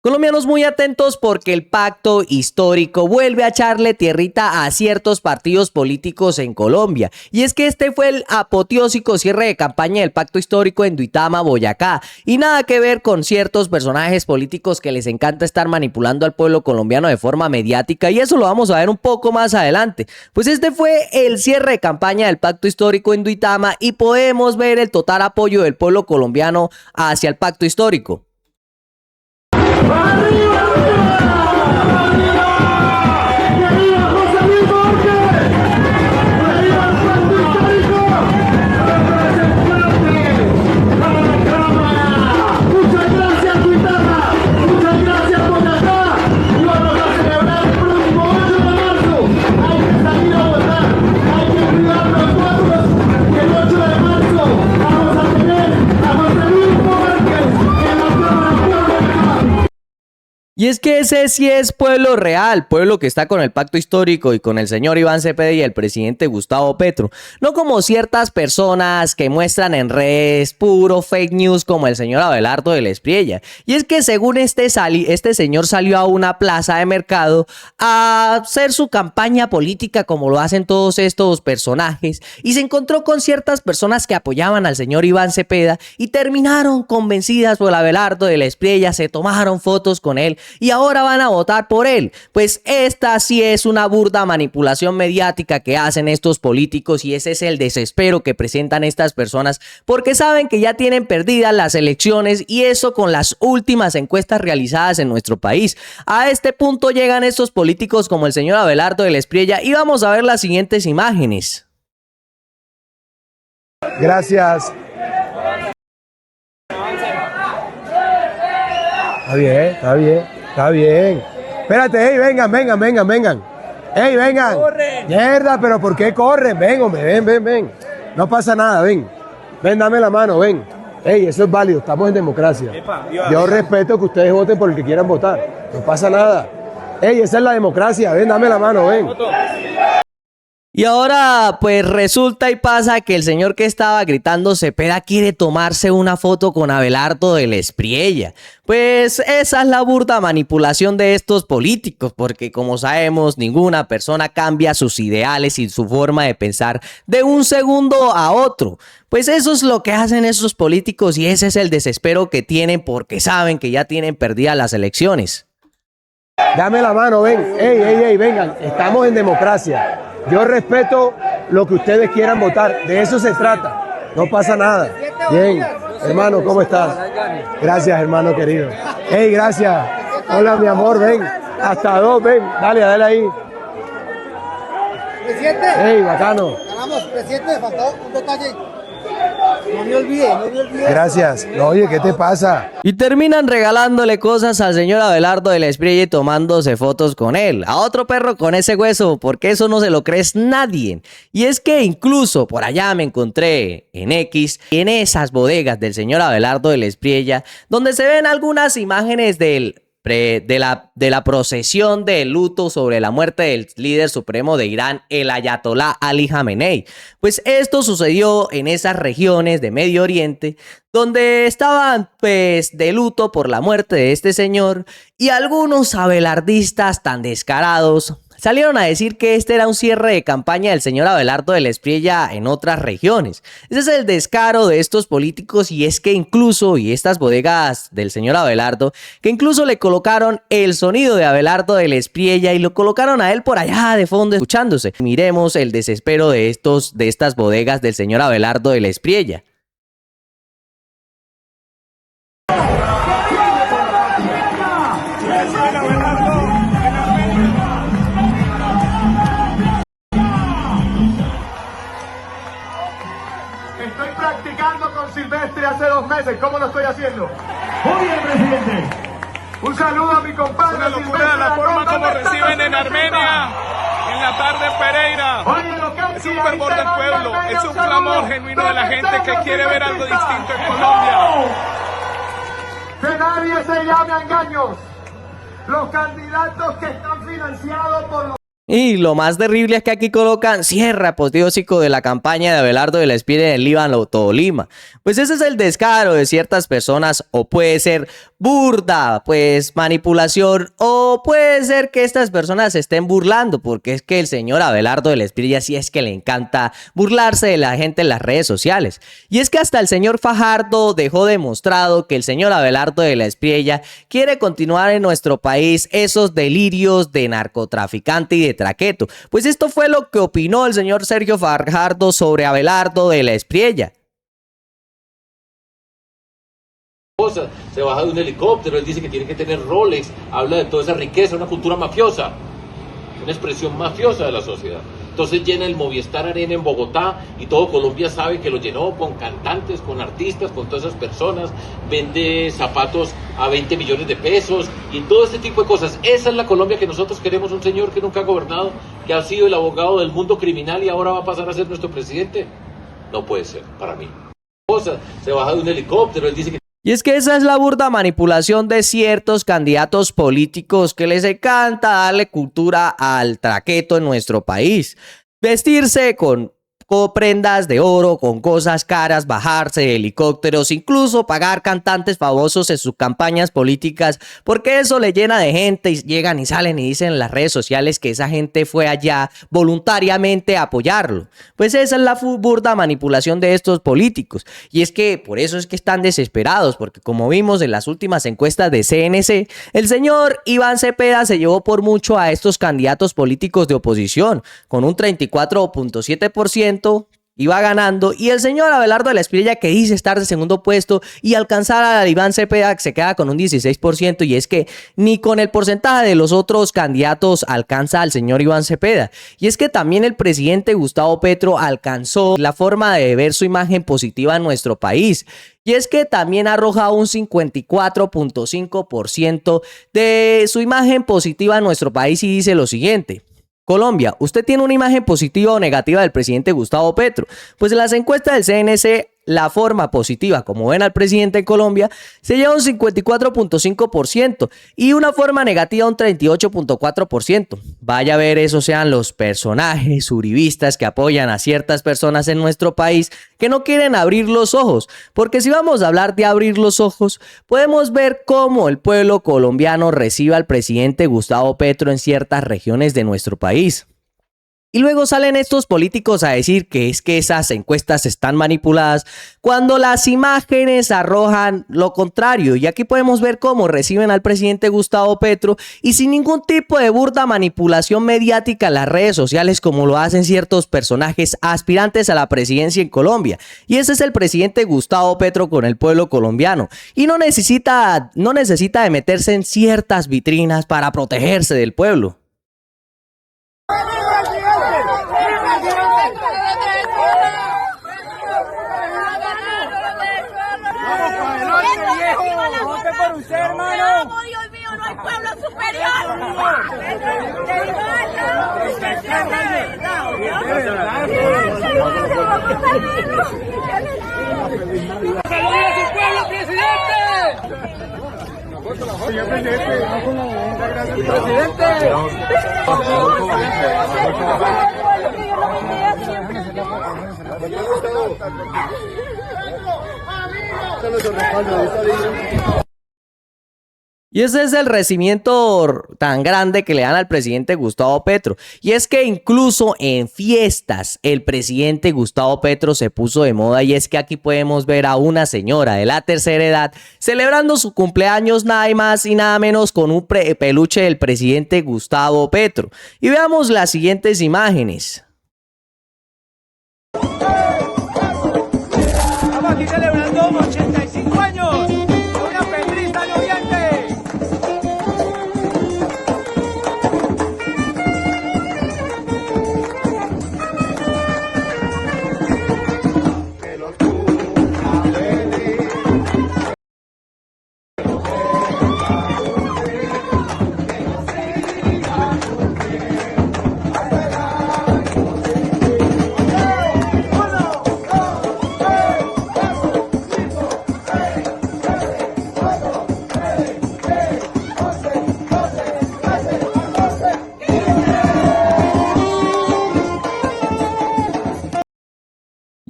Colombianos muy atentos porque el pacto histórico vuelve a echarle tierrita a ciertos partidos políticos en Colombia. Y es que este fue el apoteósico cierre de campaña del pacto histórico en Duitama, Boyacá. Y nada que ver con ciertos personajes políticos que les encanta estar manipulando al pueblo colombiano de forma mediática. Y eso lo vamos a ver un poco más adelante. Pues este fue el cierre de campaña del pacto histórico en Duitama y podemos ver el total apoyo del pueblo colombiano hacia el pacto histórico. Y es que ese sí es pueblo real, pueblo que está con el pacto histórico y con el señor Iván Cepeda y el presidente Gustavo Petro. No como ciertas personas que muestran en redes puro fake news como el señor Abelardo del Espriella. Y es que según este señor salió a una plaza de mercado a hacer su campaña política como lo hacen todos estos personajes y se encontró con ciertas personas que apoyaban al señor Iván Cepeda y terminaron convencidas por Abelardo del Espriella, se tomaron fotos con él y ahora van a votar por él. Pues esta sí es una burda manipulación mediática que hacen estos políticos y ese es el desespero que presentan estas personas porque saben que ya tienen perdidas las elecciones y eso con las últimas encuestas realizadas en nuestro país. A este punto llegan estos políticos como el señor Abelardo del Espriella y vamos a ver las siguientes imágenes. Gracias. Está bien, está bien, está bien. Espérate, hey, vengan. Hey, vengan. ¡Corre! Mierda, pero ¿por qué corren? Ven, hombre, ven. No pasa nada, ven. Ven, dame la mano, ven. Hey, eso es válido, estamos en democracia. Yo respeto que ustedes voten por el que quieran votar. No pasa nada. Hey, esa es la democracia, ven, dame la mano, ven. Y ahora pues resulta y pasa que el señor que estaba gritando Cepeda quiere tomarse una foto con Abelardo del Espriella. Pues esa es la burda manipulación de estos políticos, porque como sabemos ninguna persona cambia sus ideales y su forma de pensar de un segundo a otro. Pues eso es lo que hacen esos políticos y ese es el desespero que tienen porque saben que ya tienen perdidas las elecciones. Dame la mano, ven. Hey, vengan, estamos en democracia. Yo respeto lo que ustedes quieran votar, de eso se trata, no pasa nada. Bien, hermano, ¿cómo estás? Gracias, hermano querido. Hey, gracias. Hola, mi amor, ven. Hasta dos, ven. Dale ahí. Presidente. Hey, bacano. Ganamos, presidente, faltó un detalle. No me olvide. Gracias. No, oye, ¿qué te pasa? Y terminan regalándole cosas al señor Abelardo del Espriella y tomándose fotos con él. A otro perro con ese hueso, porque eso no se lo crees nadie. Y es que incluso por allá me encontré en X, en esas bodegas del señor Abelardo del Espriella, donde se ven algunas imágenes de la procesión de luto sobre la muerte del líder supremo de Irán, el Ayatolá Ali Jamenei. Pues esto sucedió en esas regiones de Medio Oriente donde estaban pues de luto por la muerte de este señor y algunos abelardistas tan descarados salieron a decir que este era un cierre de campaña del señor Abelardo del Espriella en otras regiones. Ese es el descaro de estos políticos y es que incluso, y estas bodegas del señor Abelardo, que incluso le colocaron el sonido de Abelardo del Espriella y lo colocaron a él por allá de fondo escuchándose. Miremos el desespero de estas bodegas del señor Abelardo del Espriella. Estoy practicando con Silvestre hace 2 meses. ¿Cómo lo estoy haciendo? Muy bien, presidente. Un saludo a mi compadre. Una locura la forma como reciben en Armenia, en la tarde en Pereira. Es un fervor del pueblo, es un clamor genuino de la gente que quiere ver algo distinto en Colombia. Que nadie se llame a engaños. Los candidatos que están financiados por los Y lo más terrible es que aquí colocan cierre apoteósico de la campaña de Abelardo de la Espriella en el Líbano, Tolima. Pues ese es el descaro de ciertas personas, o puede ser burda, pues manipulación, o puede ser que estas personas se estén burlando, porque es que el señor Abelardo de la Espriella sí es que le encanta burlarse de la gente en las redes sociales. Y es que hasta el señor Fajardo dejó demostrado que el señor Abelardo de la Espriella quiere continuar en nuestro país esos delirios de narcotraficante y de traqueto. Pues esto fue lo que opinó el señor Sergio Fajardo sobre Abelardo de la Espriella. Se baja de un helicóptero, él dice que tiene que tener Rolex, habla de toda esa riqueza, una cultura mafiosa, una expresión mafiosa de la sociedad. Entonces llena el Movistar Arena en Bogotá y todo Colombia sabe que lo llenó con cantantes, con artistas, con todas esas personas, vende zapatos a 20 millones de pesos y todo este tipo de cosas. Esa es la Colombia que nosotros queremos, un señor que nunca ha gobernado, que ha sido el abogado del mundo criminal y ahora va a pasar a ser nuestro presidente. No puede ser, para mí. Se baja de un helicóptero, él dice que... Y es que esa es la burda manipulación de ciertos candidatos políticos que les encanta darle cultura al traqueto en nuestro país. Vestirse con prendas de oro, con cosas caras, bajarse de helicópteros, incluso pagar cantantes famosos en sus campañas políticas, porque eso le llena de gente y llegan y salen y dicen en las redes sociales que esa gente fue allá voluntariamente a apoyarlo. Pues esa es la burda manipulación de estos políticos. Y es que por eso es que están desesperados, porque como vimos en las últimas encuestas de CNC, el señor Iván Cepeda se llevó por mucho a estos candidatos políticos de oposición, con un 34.7%, iba ganando, y el señor Abelardo de la Espriella, que dice estar de segundo puesto y alcanzar a Iván Cepeda, que se queda con un 16%, y es que ni con el porcentaje de los otros candidatos alcanza al señor Iván Cepeda. Y es que también el presidente Gustavo Petro alcanzó la forma de ver su imagen positiva en nuestro país. Y es que también arroja un 54.5% de su imagen positiva en nuestro país y dice lo siguiente: Colombia, ¿usted tiene una imagen positiva o negativa del presidente Gustavo Petro? Pues en las encuestas del CNC, la forma positiva, como ven al presidente en Colombia, se lleva un 54.5% y una forma negativa un 38.4%. Vaya a ver, esos sean los personajes uribistas que apoyan a ciertas personas en nuestro país que no quieren abrir los ojos. Porque si vamos a hablar de abrir los ojos, podemos ver cómo el pueblo colombiano recibe al presidente Gustavo Petro en ciertas regiones de nuestro país. Y luego salen estos políticos a decir que es que esas encuestas están manipuladas cuando las imágenes arrojan lo contrario. Y aquí podemos ver cómo reciben al presidente Gustavo Petro y sin ningún tipo de burda manipulación mediática en las redes sociales, como lo hacen ciertos personajes aspirantes a la presidencia en Colombia. Y ese es el presidente Gustavo Petro con el pueblo colombiano. Y no necesita de meterse en ciertas vitrinas para protegerse del pueblo. Por usted, hermano. No, Dios mío, no hay pueblo superior. ¡Saludos a su pueblo, presidente! Señor presidente, Y ese es el recibimiento tan grande que le dan al presidente Gustavo Petro. Y es que incluso en fiestas el presidente Gustavo Petro se puso de moda. Y es que aquí podemos ver a una señora de la tercera edad celebrando su cumpleaños nada más y nada menos con un peluche del presidente Gustavo Petro. Y veamos las siguientes imágenes. Estamos aquí celebrando 85 años de una pedrista de Oriente.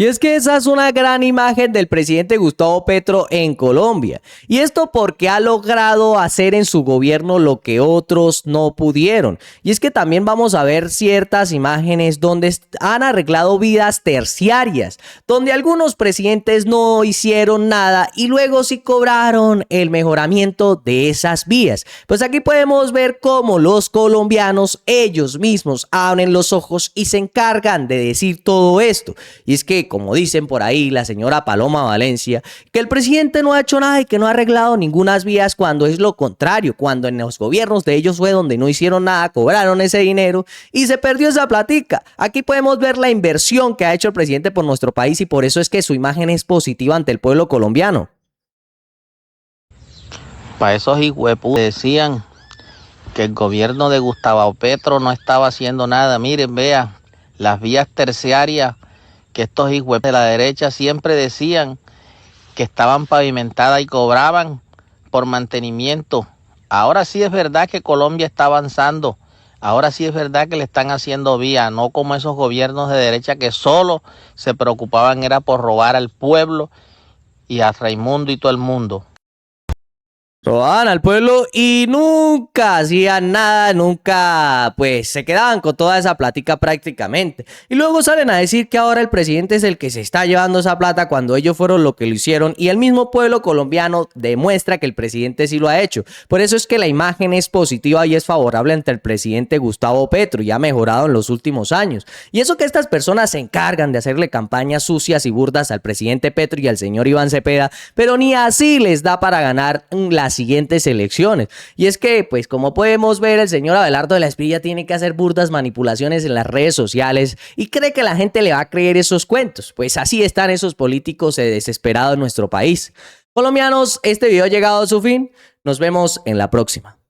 Y es que esa es una gran imagen del presidente Gustavo Petro en Colombia. Y esto porque ha logrado hacer en su gobierno lo que otros no pudieron. Y es que también vamos a ver ciertas imágenes donde han arreglado vidas terciarias, donde algunos presidentes no hicieron nada y luego sí cobraron el mejoramiento de esas vías. Pues aquí podemos ver cómo los colombianos ellos mismos abren los ojos y se encargan de decir todo esto. Y es que, como dicen por ahí la señora Paloma Valencia, que el presidente no ha hecho nada y que no ha arreglado ninguna vías, cuando es lo contrario, cuando en los gobiernos de ellos fue donde no hicieron nada, cobraron ese dinero y se perdió esa platica. Aquí podemos ver la inversión que ha hecho el presidente por nuestro país y por eso es que su imagen es positiva ante el pueblo colombiano. Para esos hijuepus decían que el gobierno de Gustavo Petro no estaba haciendo nada. Miren, vean, las vías terciarias que estos hijos de la derecha siempre decían que estaban pavimentadas y cobraban por mantenimiento. Ahora sí es verdad que Colombia está avanzando. Ahora sí es verdad que le están haciendo vía, no como esos gobiernos de derecha que solo se preocupaban era por robar al pueblo y a Raimundo y todo el mundo. Robaban al pueblo y nunca hacían nada, nunca pues se quedaban con toda esa plática prácticamente. Y luego salen a decir que ahora el presidente es el que se está llevando esa plata cuando ellos fueron lo que lo hicieron y el mismo pueblo colombiano demuestra que el presidente sí lo ha hecho. Por eso es que la imagen es positiva y es favorable ante el presidente Gustavo Petro y ha mejorado en los últimos años. Y eso que estas personas se encargan de hacerle campañas sucias y burdas al presidente Petro y al señor Iván Cepeda, pero ni así les da para ganar las siguientes elecciones. Y es que, pues como podemos ver, el señor Abelardo de la Espriella tiene que hacer burdas manipulaciones en las redes sociales y cree que la gente le va a creer esos cuentos. Pues así están esos políticos desesperados en nuestro país. Colombianos, este video ha llegado a su fin. Nos vemos en la próxima.